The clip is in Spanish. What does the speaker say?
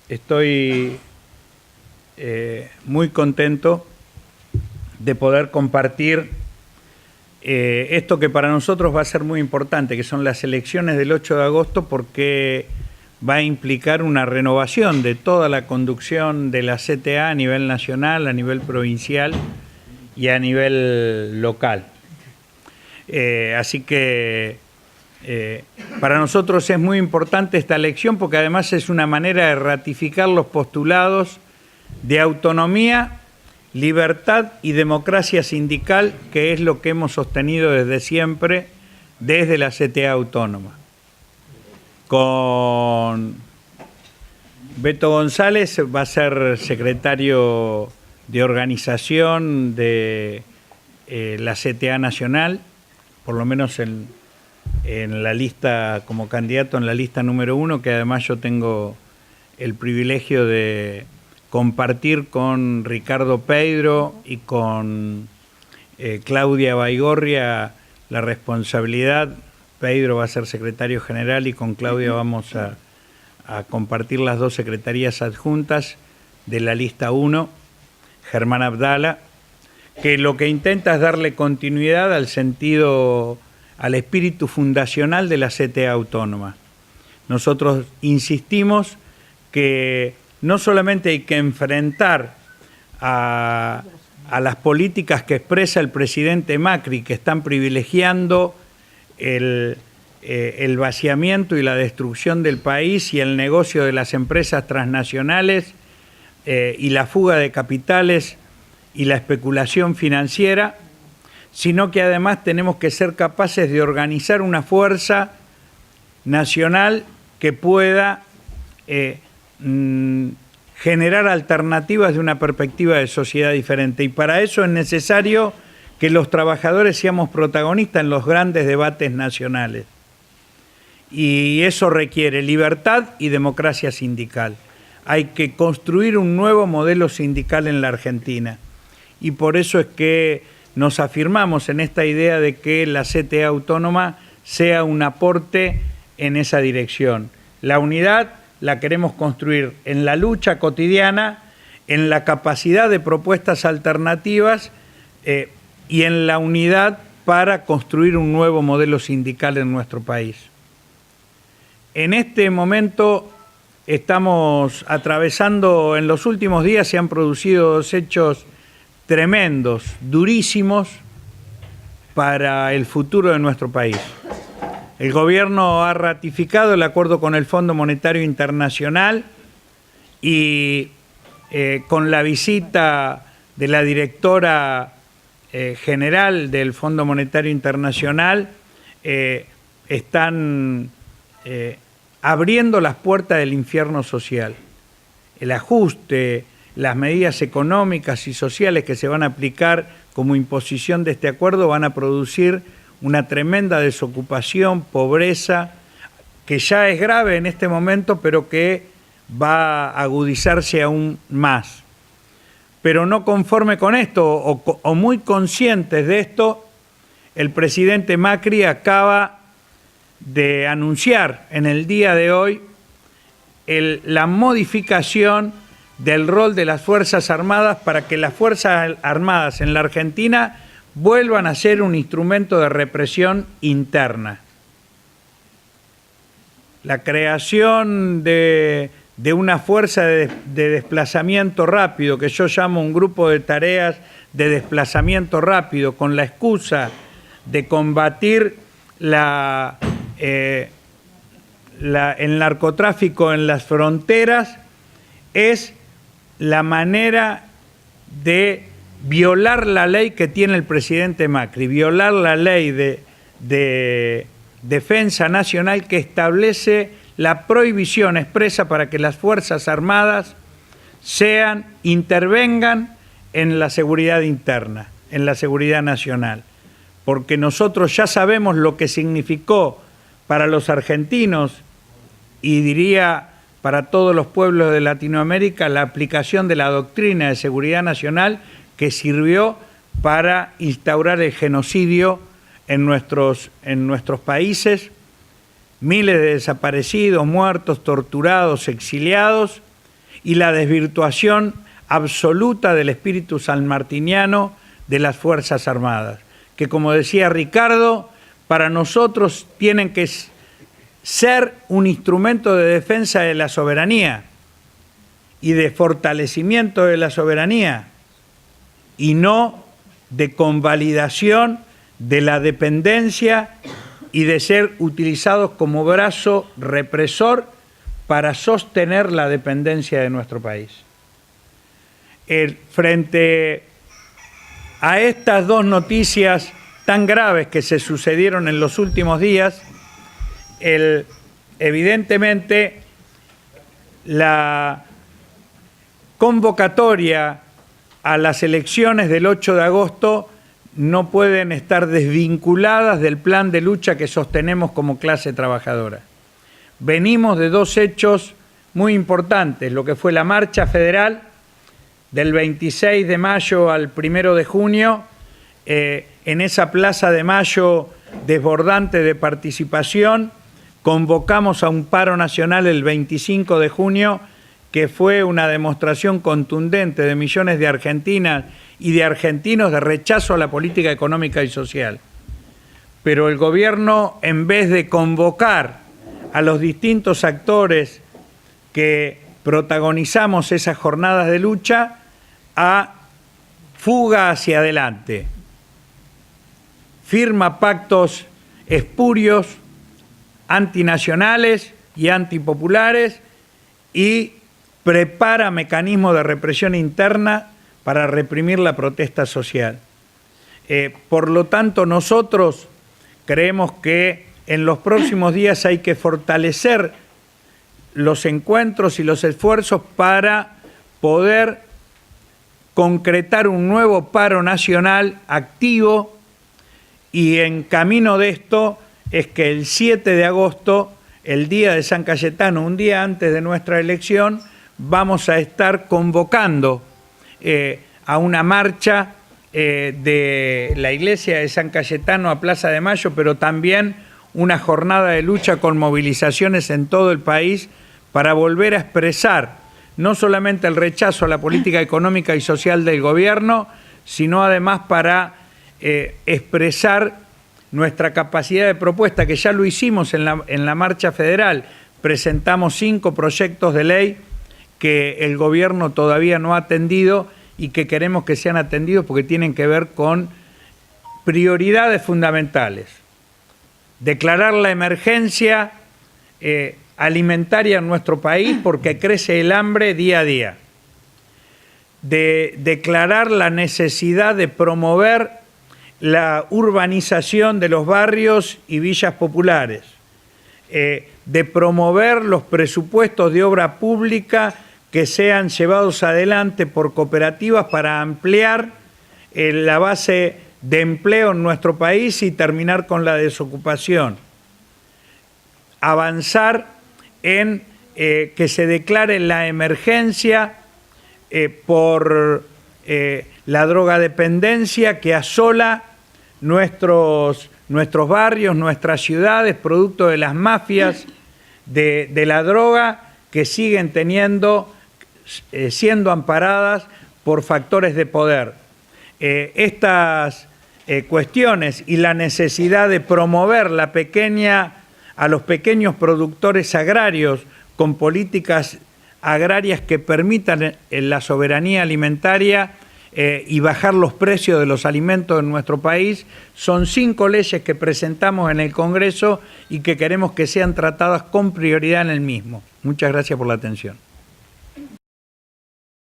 Estoy muy contento de poder compartir esto que para nosotros va a ser muy importante, que son las elecciones del 8 de agosto, porque va a implicar una renovación de toda la conducción de la CTA a nivel nacional, a nivel provincial y a nivel local. Así que para nosotros es muy importante esta elección, porque además es una manera de ratificar los postulados de autonomía, libertad y democracia sindical, que es lo que hemos sostenido desde siempre, desde la CTA autónoma. Con Beto González va a ser secretario de organización de la CTA nacional, por lo menos en la lista, como candidato en la lista número 1, que además yo tengo el privilegio de compartir con Ricardo Peidro y con Claudia Baigorria la responsabilidad. Peidro va a ser secretario general y con Claudia vamos a compartir las dos secretarías adjuntas de la lista 1, Germán Abdala, que lo que intenta es darle continuidad al sentido, al espíritu fundacional de la CTA autónoma. Nosotros insistimos que no solamente hay que enfrentar a las políticas que expresa el presidente Macri, que están privilegiando el vaciamiento y la destrucción del país y el negocio de las empresas transnacionales y la fuga de capitales y la especulación financiera, sino que además tenemos que ser capaces de organizar una fuerza nacional que pueda generar alternativas de una perspectiva de sociedad diferente. Y para eso es necesario que los trabajadores seamos protagonistas en los grandes debates nacionales. Y eso requiere libertad y democracia sindical. Hay que construir un nuevo modelo sindical en la Argentina. Y por eso es que nos afirmamos en esta idea de que la CTA autónoma sea un aporte en esa dirección. La unidad la queremos construir en la lucha cotidiana, en la capacidad de propuestas alternativas y en la unidad para construir un nuevo modelo sindical en nuestro país. En este momento estamos atravesando, en los últimos días se han producido dos hechos tremendos, durísimos para el futuro de nuestro país. El gobierno ha ratificado el acuerdo con el Fondo Monetario Internacional y con la visita de la directora general del Fondo Monetario Internacional están abriendo las puertas del infierno social. El ajuste, las medidas económicas y sociales que se van a aplicar como imposición de este acuerdo van a producir una tremenda desocupación, pobreza, que ya es grave en este momento, pero que va a agudizarse aún más. Pero no conforme con esto, o muy conscientes de esto, el presidente Macri acaba de anunciar en el día de hoy la modificación del rol de las Fuerzas Armadas para que las Fuerzas Armadas en la Argentina vuelvan a ser un instrumento de represión interna. La creación de una fuerza de desplazamiento rápido, que yo llamo un grupo de tareas de desplazamiento rápido, con la excusa de combatir el narcotráfico en las fronteras, es la manera de violar la ley que tiene el presidente Macri, violar la ley de defensa nacional que establece la prohibición expresa para que las Fuerzas Armadas intervengan en la seguridad interna, en la seguridad nacional. Porque nosotros ya sabemos lo que significó para los argentinos y diría para todos los pueblos de Latinoamérica la aplicación de la doctrina de seguridad nacional que sirvió para instaurar el genocidio en nuestros países, miles de desaparecidos, muertos, torturados, exiliados, y la desvirtuación absoluta del espíritu sanmartiniano de las Fuerzas Armadas, que, como decía Ricardo, para nosotros tienen que ser un instrumento de defensa de la soberanía y de fortalecimiento de la soberanía, y no de convalidación de la dependencia y de ser utilizados como brazo represor para sostener la dependencia de nuestro país. Frente a estas dos noticias tan graves que se sucedieron en los últimos días, evidentemente la convocatoria a las elecciones del 8 de agosto no pueden estar desvinculadas del plan de lucha que sostenemos como clase trabajadora. Venimos de dos hechos muy importantes, lo que fue la marcha federal del 26 de mayo al 1 de junio, en esa Plaza de Mayo desbordante de participación, convocamos a un paro nacional el 25 de junio, que fue una demostración contundente de millones de argentinas y de argentinos de rechazo a la política económica y social. Pero el gobierno, en vez de convocar a los distintos actores que protagonizamos esas jornadas de lucha, a fuga hacia adelante. Firma pactos espurios, antinacionales y antipopulares, y prepara mecanismos de represión interna para reprimir la protesta social. Por lo tanto, nosotros creemos que en los próximos días hay que fortalecer los encuentros y los esfuerzos para poder concretar un nuevo paro nacional activo, y en camino de esto es que el 7 de agosto, el día de San Cayetano, un día antes de nuestra elección, vamos a estar convocando a una marcha de la iglesia de San Cayetano a Plaza de Mayo, pero también una jornada de lucha con movilizaciones en todo el país para volver a expresar no solamente el rechazo a la política económica y social del gobierno, sino además para expresar nuestra capacidad de propuesta, que ya lo hicimos en la marcha federal. Presentamos 5 proyectos de ley que el gobierno todavía no ha atendido y que queremos que sean atendidos porque tienen que ver con prioridades fundamentales. Declarar la emergencia alimentaria en nuestro país porque crece el hambre día a día. De declarar la necesidad de promover la urbanización de los barrios y villas populares, de promover los presupuestos de obra pública que sean llevados adelante por cooperativas para ampliar la base de empleo en nuestro país y terminar con la desocupación. Avanzar en que se declare la emergencia por la drogadependencia que asola nuestros barrios, nuestras ciudades, producto de las mafias de la droga que siguen siendo amparadas por factores de poder. Estas cuestiones y la necesidad de promover a los pequeños productores agrarios con políticas agrarias que permitan la soberanía alimentaria y bajar los precios de los alimentos en nuestro país, son 5 leyes que presentamos en el Congreso y que queremos que sean tratadas con prioridad en el mismo. Muchas gracias por la atención.